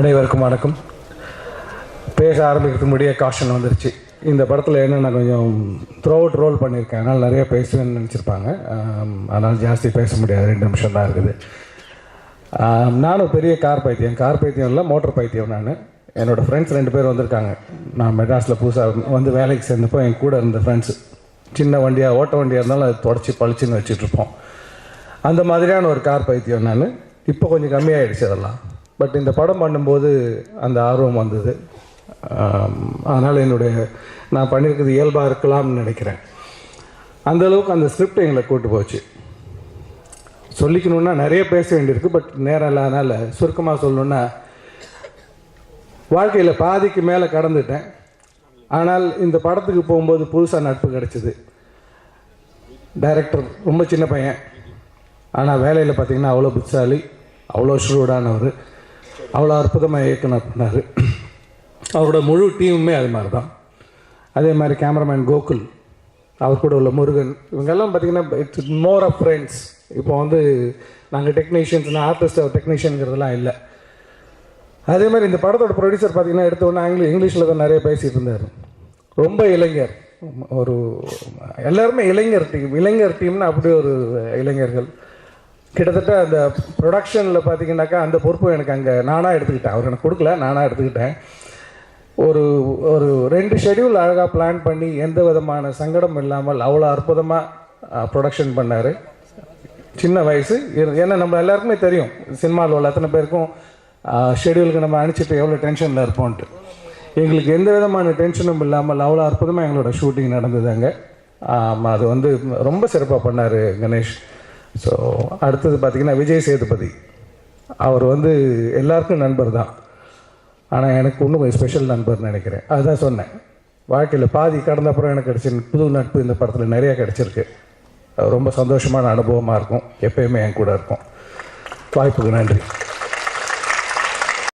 அனைவருக்கும் வணக்கம். பேச ஆரம்பிக்கிறதுக்கு முன்னாடியே காஷன் வந்துருச்சு. இந்த படத்தில் என்ன நான் கொஞ்சம் த்ரோ அவுட் ரோல் பண்ணியிருக்கேன், அதனால் நிறைய பேசுவேன்னு நினச்சிருப்பாங்க. அதனால் ஜாஸ்தி பேச முடியாது, 2 நிமிஷம் தான் இருக்குது. நானும் பெரிய கார் பைத்தியம் இல்லை, மோட்டர் பைத்தியம். நான் என்னோடய ஃப்ரெண்ட்ஸ் 2 பேர் வந்திருக்காங்க. நான் மெட்ராஸில் புதுசாக வந்து வேலைக்கு சேர்ந்தப்போ என் கூட இருந்த ஃப்ரெண்ட்ஸு சின்ன வண்டியாக ஓட்ட வண்டியாக இருந்தாலும் அது தொடச்சி பளிச்சுன்னு வச்சுட்ருப்போம். அந்த மாதிரியான ஒரு கார் பைத்தியம் நான். இப்போ கொஞ்சம் கம்மியாகிடுச்சு அதெல்லாம். பட் இந்த படம் பண்ணும்போது அந்த ஆர்வம் வந்தது. அதனால் நான் பண்ணியிருக்கிறது இயல்பாக இருக்கலாம்னு நினைக்கிறேன். அந்தளவுக்கு அந்த ஸ்கிரிப்ட் எங்களை கூட்டு போச்சு. சொல்லிக்கணுன்னா நிறைய பேச வேண்டியிருக்கு, பட் நேரம் இல்லாதனால சுருக்கமாக சொல்லணுன்னா, வாழ்க்கையில் பாதிக்கு மேலே கடந்துட்டேன். ஆனால் இந்த படத்துக்கு போகும்போது புதுசாக நட்பு கிடச்சிது. டைரக்டர் ரொம்ப சின்ன பையன், ஆனால் வேலையில் பார்த்திங்கன்னா அவ்வளோ புத்திசாலி, அவ்வளோ ஷூடானவர், அவ்வளோ அற்புதமாக இயக்குனர் பண்ணார். அவரோட முழு டீமுமே அது மாதிரி தான். அதே மாதிரி கேமராமேன் கோகுல், அவர் கூட உள்ள முருகன், இவங்கெல்லாம் பார்த்திங்கன்னா இட்ஸ் மோர் ஆஃப் ஃப்ரெண்ட்ஸ். இப்போ வந்து நாங்கள் டெக்னீஷியன்ஸ், ஆர்டிஸ்ட் டெக்னீஷியனுங்கிறதுலாம் இல்லை. அதே மாதிரி இந்த படத்தோட ப்ரொடியூசர் பார்த்திங்கன்னா எடுத்தோடனே இங்கிலீஷில் தான் நிறைய பேசிகிட்டு இருந்தார். ரொம்ப இளைஞர், ஒரு எல்லாருமே இளைஞர் டீம்னு அப்படி ஒரு இளைஞர்கள். கிட்டத்தட்ட அந்த ப்ரொடக்ஷனில் பார்த்திங்கனாக்கா அந்த பொறுப்பு எனக்கு அங்கே நானாக எடுத்துக்கிட்டேன். அவர் எனக்கு கொடுக்கல, நானாக எடுத்துக்கிட்டேன். ஒரு 2 ஷெட்யூல் அழகாக பிளான் பண்ணி எந்த விதமான சங்கடம் இல்லாமல் அவ்வளோ அற்புதமாக ப்ரொடக்ஷன் பண்ணார். சின்ன வயசு, ஏன்னா நம்ம எல்லாருக்குமே தெரியும் சினிமாவில் உள்ள அத்தனை பேருக்கும் ஷெட்யூலுக்கு நம்ம அனுப்பிச்சிட்டு எவ்வளோ டென்ஷனில் இருப்போன்ட்டு. எங்களுக்கு எந்த விதமான டென்ஷனும் இல்லாமல் அவ்வளோ அற்புதமாக எங்களோட ஷூட்டிங் நடந்தது அங்கே. அது வந்து ரொம்ப சிறப்பாக பண்ணார் கணேஷ். ஸோ அடுத்தது பார்த்திங்கன்னா விஜய் சேதுபதி, அவர் வந்து எல்லாருக்கும் நண்பர் தான், ஆனால் எனக்கு இன்னும் கொஞ்சம் ஸ்பெஷல் நண்பர்னு நினைக்கிறேன். அதுதான் சொன்னேன், வாழ்க்கையில் பாதி கடந்த அப்புறம் எனக்கு கிடச்சி புது நட்பு இந்த படத்தில் நிறையா கிடச்சிருக்கு. ரொம்ப சந்தோஷமான அனுபவமாக இருக்கும், எப்பயுமே என் கூட இருக்கும். வாய்ப்புக்கு நன்றி.